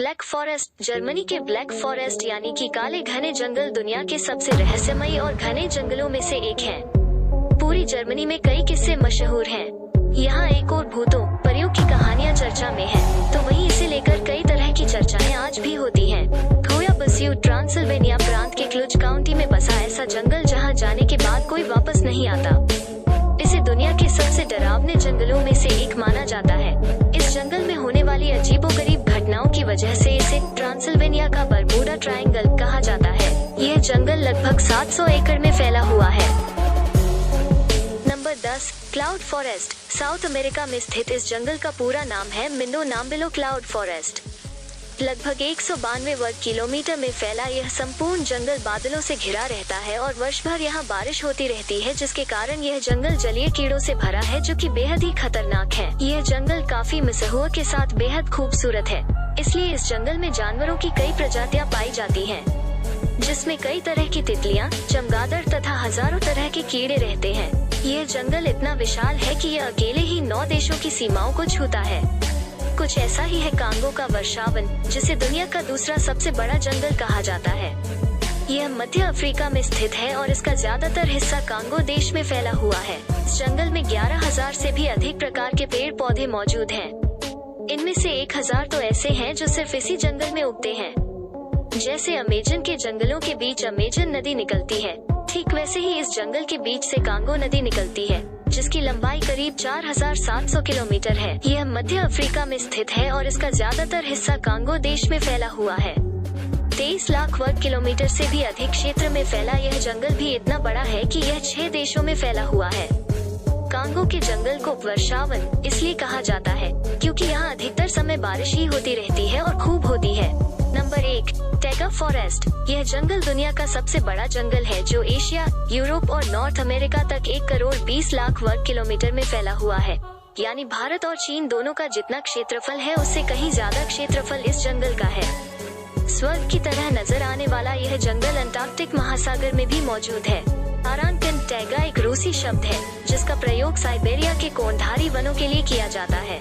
Black forest. Germany के black forest यानी कि काले घने जंगल दुनिया के सबसे रहस्यमयी और घने जंगलों में से एक है। पूरी जर्मनी में कई किस्से मशहूर हैं। यहाँ एक और भूतों परियों की कहानियाँ चर्चा में हैं, तो वहीं इसे लेकर कई तरह की चर्चाएं आज भी होती हैं। खोया बस्यूट ट्रांसिल्वेनिया प्रांत के क्लुज काउंटी में बसा ऐसा जंगल जहाँ जाने के बाद कोई वापस नहीं आता। इसे दुनिया के सबसे डरावने जंगलों में से एक माना जाता है। इस जंगल में होने वाली अजीबोगरीब घटनाओं की वजह से इसे ट्रांसिल्वेनिया का बरमूडा ट्रायंगल कहा जाता है। यह जंगल लगभग 700 एकड़ में फैला हुआ है। Number 10, cloud forest. South America में स्थित इस जंगल का पूरा नाम है मिंडो नाम्बिलो क्लाउड फॉरेस्ट। लगभग 192 वर्ग किलोमीटर में फैला यह संपूर्ण जंगल बादलों से घिरा रहता है और वर्ष भर यहाँ बारिश होती रहती है, जिसके कारण यह जंगल जलीय कीड़ों से भरा है जो कि बेहद ही खतरनाक है। यह जंगल काफी मिसहुआ के साथ बेहद खूबसूरत है, इसलिए इस जंगल में जानवरों की कई प्रजातियाँ पाई जाती हैं, जिसमें कई तरह की तितलियाँ, चमगादड़ तथा हजारों तरह के कीड़े रहते हैं। यह जंगल इतना विशाल है कि यह अकेले ही 9 देशों की सीमाओं को छूता है। कुछ ऐसा ही है कांगो का वर्षावन, जिसे दुनिया का दूसरा सबसे बड़ा जंगल कहा जाता है। यह मध्य अफ्रीका में स्थित है और इसका ज्यादातर हिस्सा कांगो देश में फैला हुआ है। इस जंगल में 11,000 से भी अधिक प्रकार के पेड़ पौधे मौजूद हैं। इनमें से 1,000 तो ऐसे हैं जो सिर्फ इसी जंगल में उगते हैं। जैसे अमेजन के जंगलों के बीच अमेजन नदी निकलती है, ठीक वैसे ही इस जंगल के बीच से कांगो नदी निकलती है, जिसकी लंबाई करीब 4,700 किलोमीटर है। यह मध्य अफ्रीका में स्थित है और इसका ज्यादातर हिस्सा कांगो देश में फैला हुआ है। 23 लाख वर्ग किलोमीटर से भी अधिक क्षेत्र में फैला यह जंगल भी इतना बड़ा है कि यह 6 देशों में फैला हुआ है। कांगो के जंगल को वर्षावन इसलिए कहा जाता है क्योंकि यहाँ अधिकतर समय बारिश ही होती रहती है और खूब होती है। Number 1, taiga forest. यह जंगल दुनिया का सबसे बड़ा जंगल है जो एशिया, यूरोप और नॉर्थ अमेरिका तक 1 करोड़ 20 लाख वर्ग किलोमीटर में फैला हुआ है। यानी भारत और चीन दोनों का जितना क्षेत्रफल है उससे कहीं ज्यादा क्षेत्रफल इस जंगल का है। स्वर्ग की तरह नजर आने वाला यह जंगल अंटार्कटिक महासागर में भी मौजूद है। तारांकिन टैगा एक रूसी शब्द है जिसका प्रयोग साइबेरिया के कोणधारी वनों के लिए किया जाता है।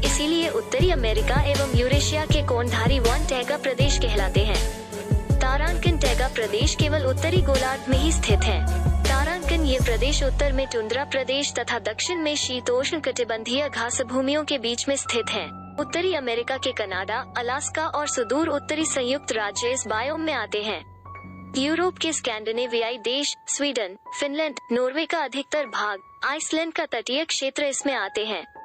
इसीलिए उत्तरी अमेरिका एवं यूरेशिया के कोणधारी वन टैगा प्रदेश कहलाते हैं। तारांकिन टैगा प्रदेश केवल उत्तरी गोलार्ध में ही स्थित है। तारांकिन ये प्रदेश उत्तर में टुंड्रा प्रदेश तथा दक्षिण में शीतोष्ण कटिबंधीय घास भूमियों के बीच में स्थित है। उत्तरी अमेरिका के कनाडा, अलास्का और सुदूर उत्तरी संयुक्त राज्य इस बायोम में आते हैं। यूरोप के स्कैंडिनेवियाई देश, स्वीडन, फिनलैंड, नॉर्वे का अधिकतर भाग, आइसलैंड का तटीय क्षेत्र इसमें आते हैं।